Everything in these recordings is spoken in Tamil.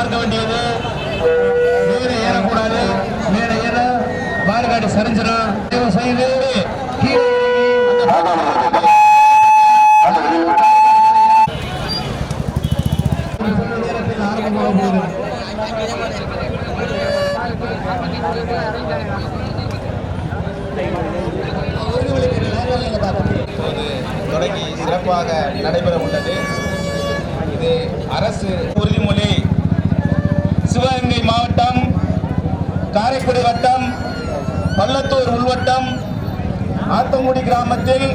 பார்க்க வேண்டியது. மேலே ஏறக்கூடாது. மேலே ஏற மார்காடி சரிஞ்சிடும். தயவு செய்து கீழே தொடங்கி சிறப்பாக நடைபெற உள்ளது. இது அரசு உறுதிமொழி. சிவகங்கை மாவட்டம், காரைக்குடி வட்டம், பள்ளத்தூர் உள்வட்டம், ஆத்தங்குடி கிராமத்தில்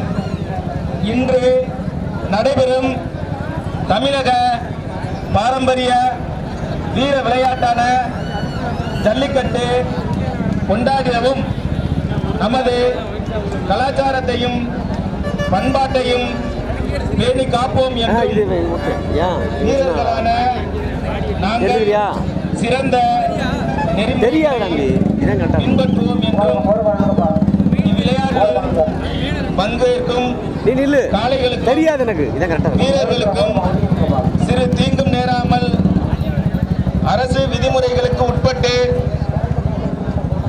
இன்று நடைபெறும் தமிழக பாரம்பரிய வீர விளையாட்டான ஜல்லிக்கட்டு கொண்டாடிடவும் நமது கலாச்சாரத்தையும் பண்பாட்டையும் பேணி காப்போம் என்று வீரர்களான நாங்கள் சிறந்த பின்பற்றுவோம் என்றும் இவ்விளையாட்டு பங்கேற்கும் வீரர்களுக்கும் சிறு தீங்கும் நேராமல் அரசு விதிமுறைகளுக்கு உட்பட்டு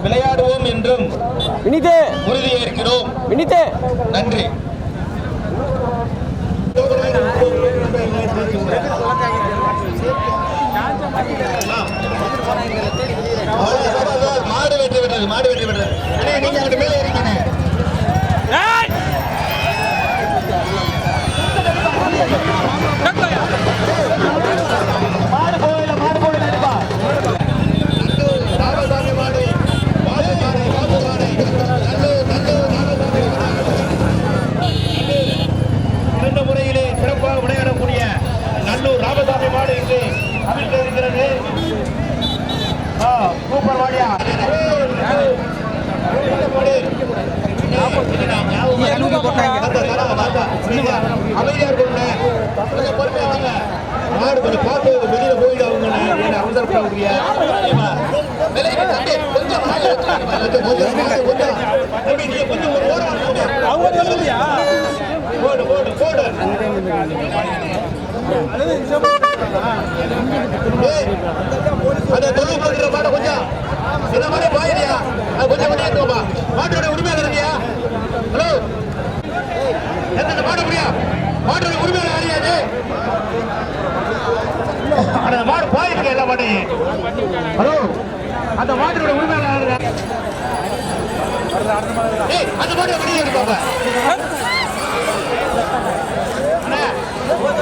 விளையாடுவோம் என்றும் உறுதியேற்கிறோம். நன்றி. மாடு வெற்றி பெற்றது. மாடு வெற்றி பெற்றது. நீங்க அங்கிட்டு மேலே இருக்கீங்க. மாடு போயில மாடு போயில நடிப்பா. ராமசாமி மாடு மாடு மாடு மாடு மாடு சிறந்த முறையிலே சிறப்பாக விளையாடக்கூடிய நல்லூர் ராமசாமி மாடு இங்கு அவிழ்க்க இருக்கிறது. சூப்பர் வாடியா. அமைதியா இருக்கும். மாடு கொஞ்சம் பார்த்து வெளியில போயிட்டு அவங்க அவசரப்படக்கூடிய போடு போடு போடு. அந்த தொழில் போடுற மாட கொஞ்சம் இந்த மாதிரி பாயிரியா கொஞ்சம் பண்ணியா மாட்டோட உரிமையாக இருக்கியா? ஹலோ, எத்தனை மாட முடியா? மாட்டோட உரிமையாக அறியாது. அந்த மாடு பாயிருக்கு எல்லா மாட்டையும். ஹலோ, அந்த மாட்டோட உரிமையாக அந்த மாட்டை வெளியே எடுப்பாங்க.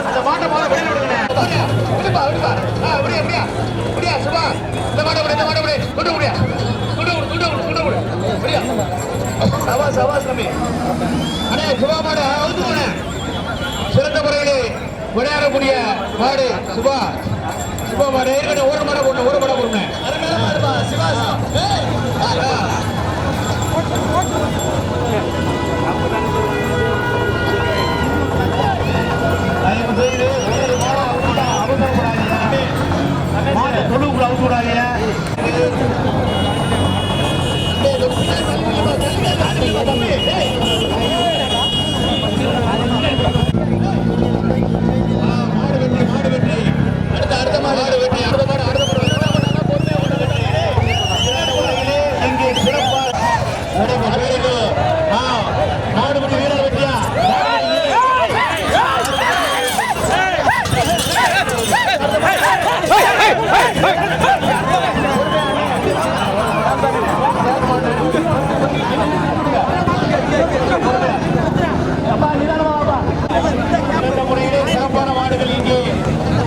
அந்த மாட்டை மாட வெளியே விடுங்க. விடுப்பா விடுப்பா. அப்படியா அப்படியா அப்படியா சுபா. இந்த மாட்டை விட இந்த மாட்டை விட கொண்டு முடியா கொண்டு கொண்டு கொண்டு கொண்டு அப்படியா. சவாஸ் சவாஸ் தம்பி. அண்ணே சுபா மாடு அவுத்து போனே. சிறந்த முறையிலே விளையாடக்கூடிய மாடு சுபா. சுபா மாடு ஏற்கனவே ஒரு மாடை போடணும். ஒரு மாடை போடணும். அருமையான மாடுப்பா சிவா. தொழுவுக்குள்ள அவுத்து விடாதீங்க. மாடு வெற்றி மாடு வெற்றி. அடுத்த மாடு வெற்றி. அடுத்த மாடு அடுத்த மாடு இங்கே சிறப்பாக நடைபெறுகிறது. மாடு வெற்றி வீரர் வெற்றியா? சிறப்பான மாடுகள் இங்கே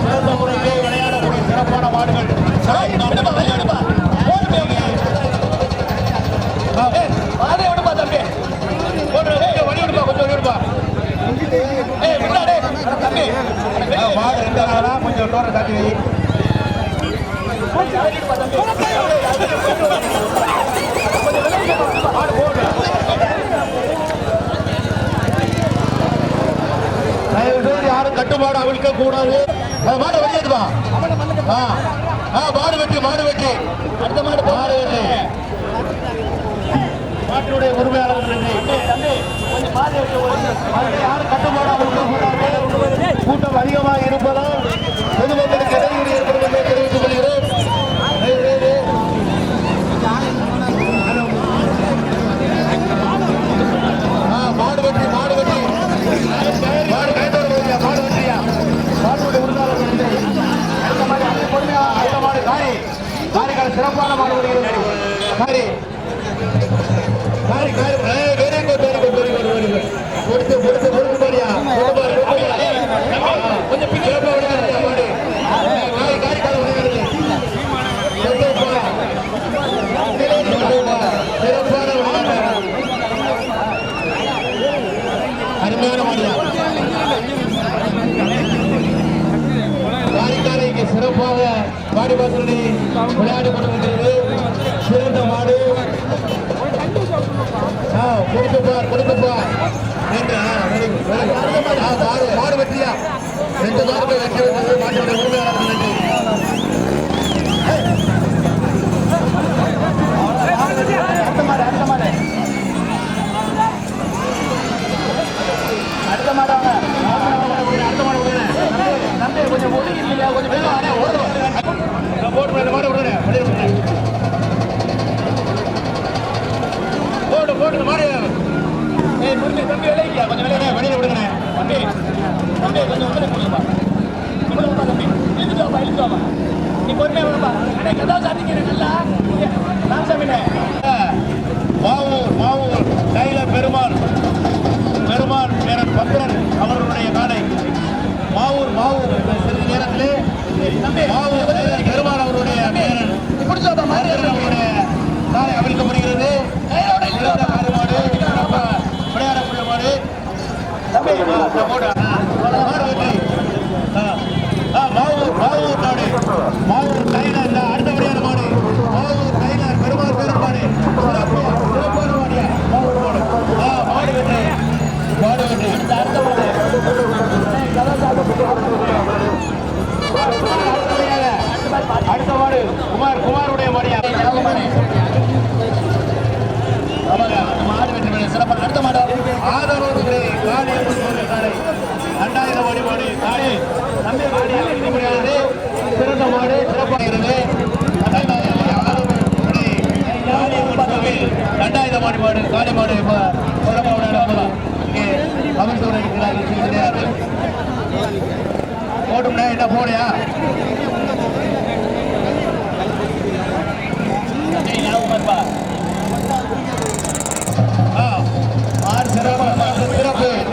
சிறந்த முறையிலே விளையாடக்கூடிய சிறப்பான மாடுகள். மாடு இருந்தாங்களா கொஞ்சம் டோரை தாண்டி வை. யாரும் கட்டுப்பாடு அவிழ்க்க கூடாது. மாடு வெளியேடுவா. மாடு வெற்றி மாடு வெற்றி. அடுத்த மாடு மாடு வெற்றி. மாட்டினுடைய உரிமையாளர்கள் யாரும் கட்டுப்பாடு அவிழ்க்க கூடாது. கூட்டம் அதிகமாக இருப்பதால் பொதுமக்களுக்கு இடையூறு ஏற்படும் என்று தெரிவித்துக் கொள்கிறேன். சிறப்பாக பாடி பாத்திரனை விளையாடி கொண்டிருக்கிறது. சிறந்த மாடு கொடுத்துப்பார் என்று மாடு வெற்றியா 2 மாடுகள் வெற்றி வந்தது. மாட்டோட உரிமையாளர்கள் நன்றி. அடுத்த மாடாங்க கொஞ்சம் ஒதுங்கிருக்கீங்க கொஞ்சம் போட்டு மாடு விடுறேன் போட்டு மாடு தம்பி விளைவிக்க கொஞ்சம் விளையா வெளியில விடுங்க தம்பி தம்பி கொஞ்சம் உங்களை கொடுங்கப்பா இவ்வளவுப்பா தம்பி இழுத்துவாப்பா இழுத்துவாப்பா நீ பொறுமையா விடுப்பா அண்ணே கதா சாத்திக்கிறேன் நல்லா ராமசாமிண்ணே மாவூர் டைலர் பெருமாள் பேரன் பத்திரன் அவர்களுடைய காலை மாவூர் சிறிது நேரத்திலே மாவூர் பெருமாள் அவருடைய பேரன் அவருடைய காலை அவிழ்க்கப்படுகிறது. விளையாடக்கூடிய மாடு மாவூர் நாடு மாவூர் டைலர் அடுத்தபடியான மாடு மாவூர் டைலர் பெருமாள் மாடு சிறப்பான மாடியா மாவூர் மாடு வெற்றி அடுத்த மாடு குமாருடைய மாடியா மாடு வெற்றி சிறப்பான அடுத்த மாடு ஆதரவு காலை 2000 மாடி மாடு காலை நம்பி மாடி முடியாது. சிறந்த மாடு சிறப்பாகிறது. 2000 மாடி மாடு காலை மாடு சிறப்பாக விளையாடுவாங்க. இங்கே அமைச்சர் இருக்கிறார்கள். போட்டும்னா என்ன போடையா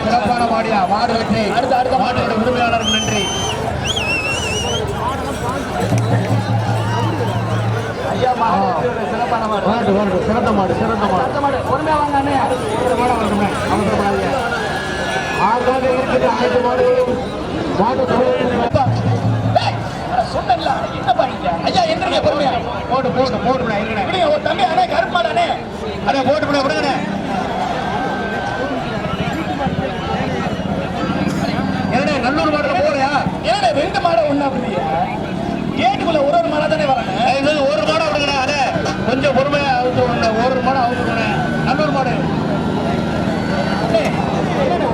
சிறப்பான மாடியா மாடு வெற்றி. அடுத்த மாட்டோட உரிமையாளருக்கு நன்றி. சிறந்த மாடு பொறுமையா வாங்க ஆகாக இருக்கிற அனைத்து மாடுகளும் சொன்னல என்ன பாருங்க ஐயா எந்திரங்க பொறுமையா போட்டு ஒரு தம்பி அண்ணே கருப்பு மாடு அண்ணே போட்டு விடுங்க நல்லூர் மாடுல போறியா ஏன்னா 2 மாடை ஒண்ணா அப்படியா கேட்டுக்குள்ள ஒரு மாடா தானே வராங்க ஒரு மாடை விடுங்க அண்ணே கொஞ்சம் பொறுமையா ஒரு மாடை அவுத்துக்கணே நல்லூர் மாடு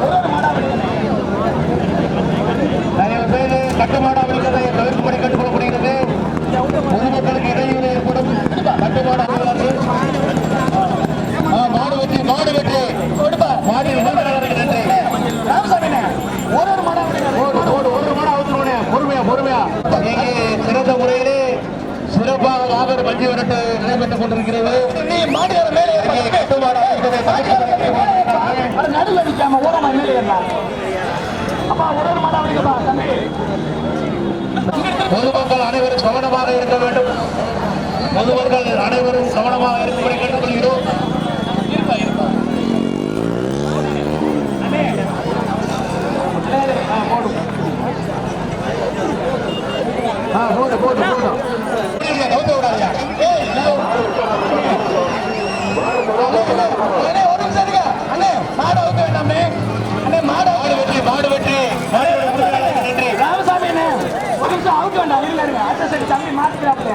ஒரு மாடா விடுங்க நிறைய பேர் கட்டு மாடா விடுறதை தவிர்க்கும்படி கட்டுக்கொள்ளப்படுகிறது. பொதுமக்களுக்கு இடையூறு ஏற்படும் கட்டுமாடு மாடு வெற்றி மாடு நன்றி. ஒரு மாடா அவுத்துக்கணே பொறுமையா சிறந்த முறையிலே சிறப்பாக வாகன பஞ்சு விரட்டு நடைபெற்றுக் கொண்டிருக்கிறது. நடுவில் நிற்காம ஓரமா பொதுமக்கள் அனைவரும் கவனமாக இருக்க வேண்டும். பொதுமக்கள் அனைவரும் கவனமாக இருக்கும்படி கேட்டுக்கொள்கிறோம். மாடு வெற்றி ராமசாமி அவுட் வேண்டாம் தம்பி மாத்திக்கிறாப்ல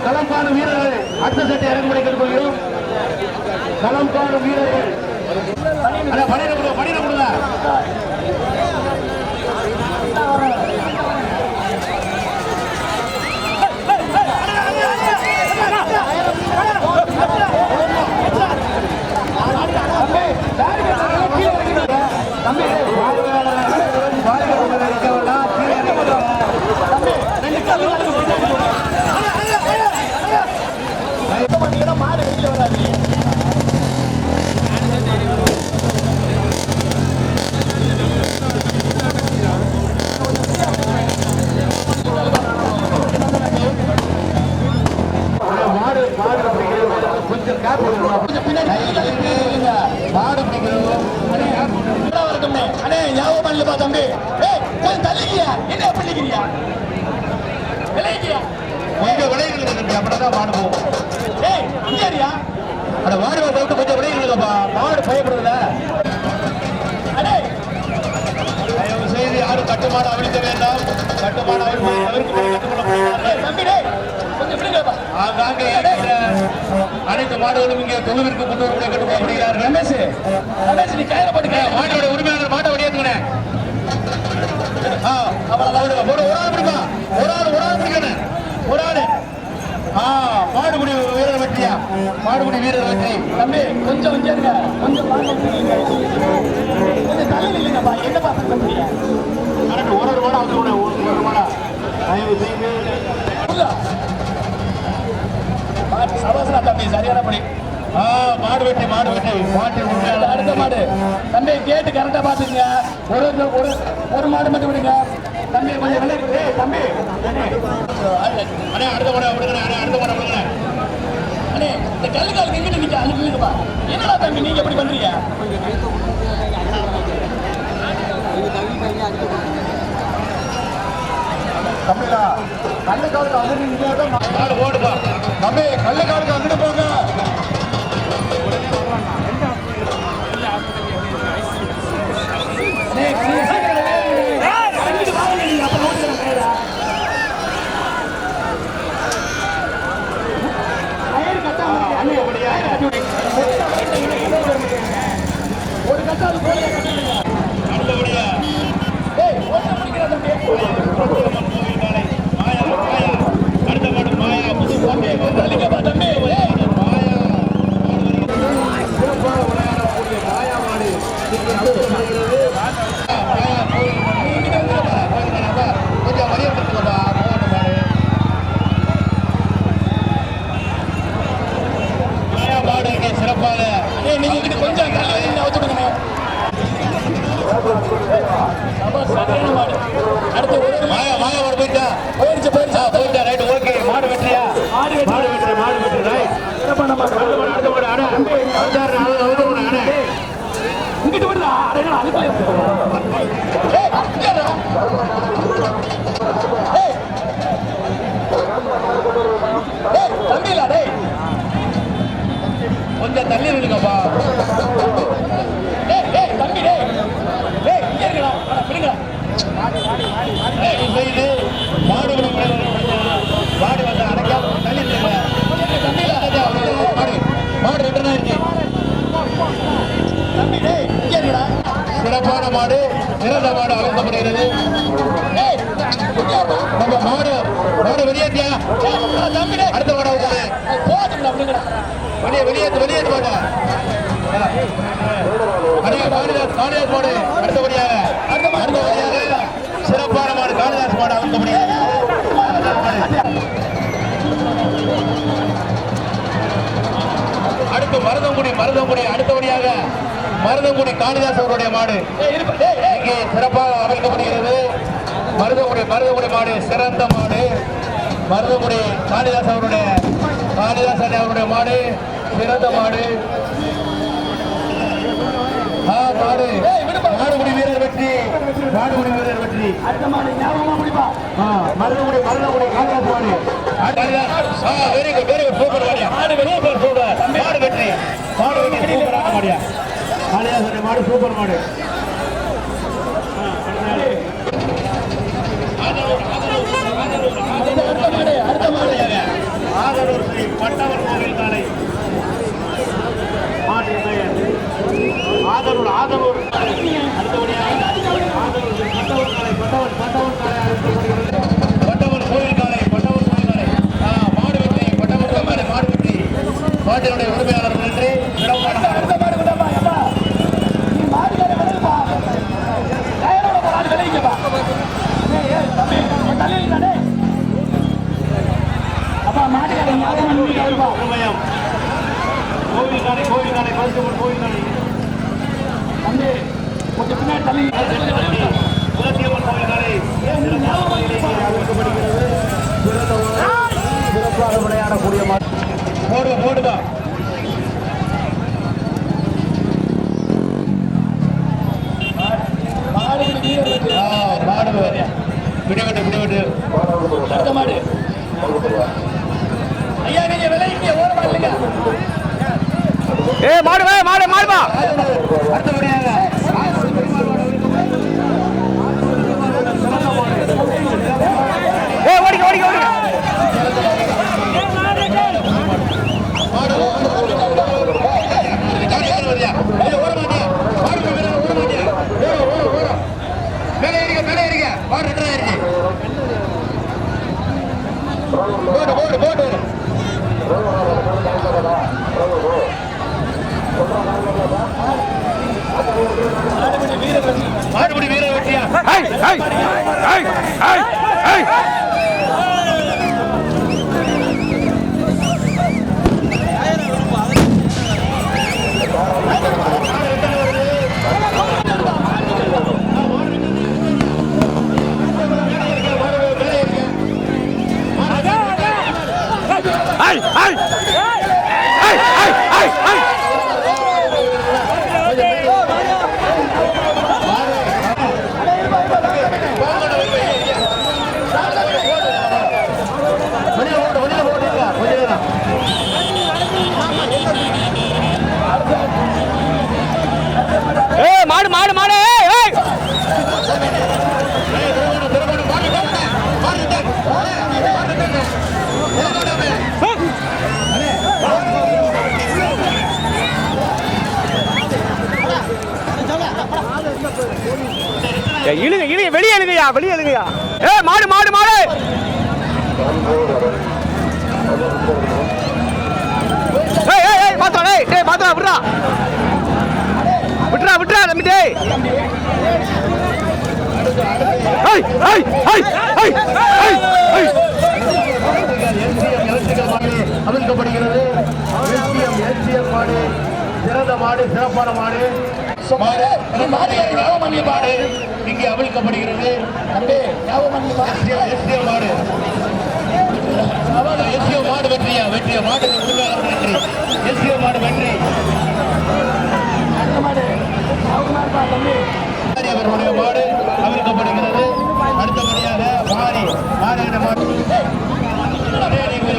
களம் காணும் வீரர்கள் அடுத்த சட்டை இறங்குமுறை கேட்டுக்கொள்கிறோம். களம் காணும் வீரர்கள் பணியிட கொடுங்க மாடு வெளியில வராது. ஞாபகம் இல்லப்பா தம்பி. கொஞ்சம் தள்ளிக்கியா, என்ன பண்ணிக்கிறியா? விளையிக்கியா கொஞ்சம் விளையாடுங்க தம்பி, அப்படிதான் மாடு போகும். இங்கேரியா அட மாடு தவிர்த்து கொஞ்சம் விளையாடுங்கப்பா, மாடு பயப்படுதுல. அடே தயவு செய்து யாரும் கட்டுமாடு அவிழ்க்க வேண்டாம். கட்டுமாடு தம்பி டேய் கொஞ்சம் விடுங்கப்பா. ஆங்காங்கே அனைத்து மாடுகளும் இங்கே தொழுவிற்கு கொண்டு வரக்கூடிய கட்டுப்படுகிறார். ரமேஷ் ரமேஷ் நீ கையில போட்டுக்க. மாட்டோட உரிமையாளர் மாட்டை வெளியேற்றுங்க. ஒரு ஆள் பிடிப்பா, ஒரு ஆள் பிடிக்கணும், ஒரு ஆள். மாடுபிடி வீரர் வெற்றியா, மாடுபிடி வீரர் வெற்றி. தம்பி கொஞ்சம் இருங்க, கொஞ்சம் கொஞ்சம் தள்ளி இல்லைங்கப்பா. என்னப்பா பண்ண முடியும்? ஒரு மாடா வந்து ஒரு மாடா தயவு செய்து சபாசனா தம்பி சரியான படி. மாடு வெட்டி மாட்டு அடுத்த மாடு தம்பி கேட்டு கரெக்டா பாத்துங்க. ஒரு மாடு மட்டும் விடுங்க தம்பி. கொஞ்சம் தம்பி அடுத்த மாடை விடுங்க, அடுத்த மாடை விடுங்க. அண்ணே இந்த கல்லுக்காலுக்கு எங்கிட்ட நிக்க அனுப்பிடுங்கப்பா. என்னடா தம்பி நீங்க எப்படி பண்றீங்க? தம்பிடா கல்லுக்காலுக்கு வந்து மாடு ஓடுப்பா தம்பி, கல்லுக்காலுக்கு வந்துட்டு போங்க. ஒரு கட்டாது போய் அடுத்தபடியா அடுத்த மாடு மாயா புது தம்பி தள்ளிக்கப்பா தம்பி. கொஞ்சம் மரியாதைப்பா மாடு இங்கே சிறப்பாக. நீங்க கொஞ்சம் தள்ளி வச்சுக்கணும். மாடு அடுத்து மாயா மாடு போயிட்டா போயிடுச்சு போயிட்டா ரைட் ஓகே. மாடு வெற்றியா, மாடு வெற்றி ரைட். இங்கிட்டு விடுறா அனுப்பி தம்பிலா டேய் கொஞ்சம் தள்ளி விடுங்கப்பா. தம்பி டேய் இங்க இருக்கடா பிடிங்க. செய்து மாடு மாடு வந்து அடைக்காம தள்ளி மாடு ரிட்டர்ன் ஆயிடுச்சு. தம்பி டேய் இங்க இருக்கடா. சிறப்பான மாடு, சிறந்த மாடு அழைக்கப்படுகிறது. நம்ம மாடு வெளியேற்றியா தம்பி டேய் அடுத்த மாடு போதும் அப்படிங்கடா. வெளியேற்று மாட்டா காளிதாஸ் மாடு அடுத்தபடியாக சிறப்பான மாடு காளிதாஸ் மாடு அழைக்கப்படுகிறது. அடுத்து மருதங்குடி அடுத்தபடியாக மருதங்குடி காளிதாஸ் அவருடைய மாடு இங்கே சிறப்பாக அமைக்கப்படுகிறது. மருதங்குடி மாடு சிறந்த மாடு. மருதங்குடி காளிதாஸ் அவருடைய மாடு சிறந்த மாடு. மாடுகுடி வீரர் வெற்றி. அடுத்த மாடு ஞாபகமா முடிப்பா. மருதங்குடி காளிதாஸ் மாடு. வெரி குட் சூப்பர் மாடியா. மாடு வெற்றி சூப்பரான மாடியா. காளிதாஸ் மாடு சூப்பர் மாடு. அடுத்த மாடு ஆதரவு ஸ்ரீ பட்டவர் கோவில் காலை ஆதரவு அடுத்தபடியாக பட்டவர் கோவில் காலை மாடு வெற்றி. பட்டவர் மாடு வெற்றி. மாட்டினுடைய உரிமையாளர் நன்றி. கோவில் காலை கொஞ்சம் பின்னாடி தள்ளி புலத்தியம்மன் கோவில் காலை சிறப்பாக விளையாடக்கூடிய போடுதா மாடு விடு அடுத்த மாடு ஐயா நீங்க விலைக்கு ஓரமா இல்லைங்க மாடுபா அடுத்தபடியாக ஓடிக்க மாடுபிடி வீர வெட்டியா மாடு இழுங்க வெளியே எழுங்கய்யா மாடு பாத்தோம் விட்றா தம்பி டேய் அமைக்கப்படுகிறது சிறந்த மாடு சிறப்பான மாடு மாடு இங்கே அவிழ்க்கப்படுகிறது மாடு வெற்றியா மாடு வெற்றி மாடு வெற்றி அவர்களுடைய மாடு அவிழ்க்கப்படுகிறது அடுத்தபடியாக மாறி மாடு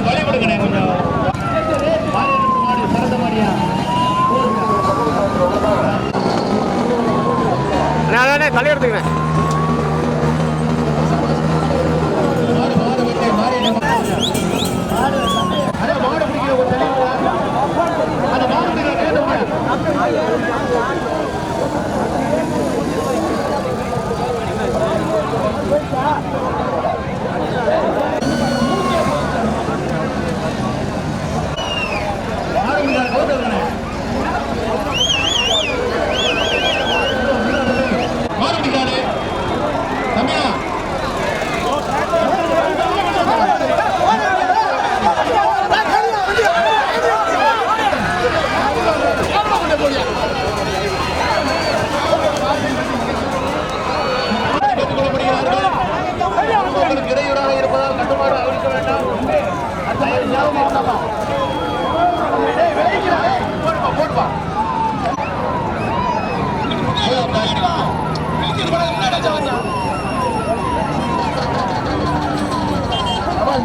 வழி கொடுக்கணே கொஞ்சம் மாடு சிறந்த மாடியா தலை எடுத்துக்கிறேன் மாடு பிடிக்கிற ஒரு அந்த மாடு இடையூறாக இருப்பதால் கட்டுமாறு அவிழ்க்க வேண்டாம். போடுப்பா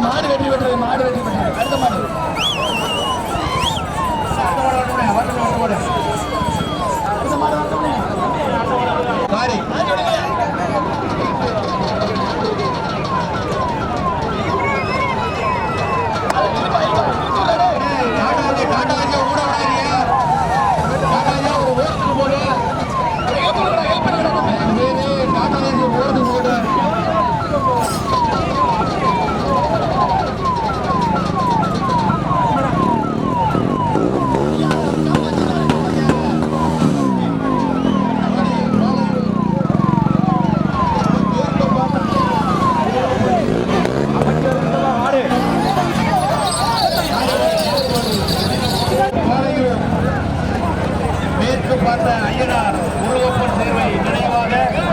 மாடு வெட்டி அடுத்த மாடு மாறி பார்த்த ஐயனார் முருகப்பன் சேர்வை நினைவாக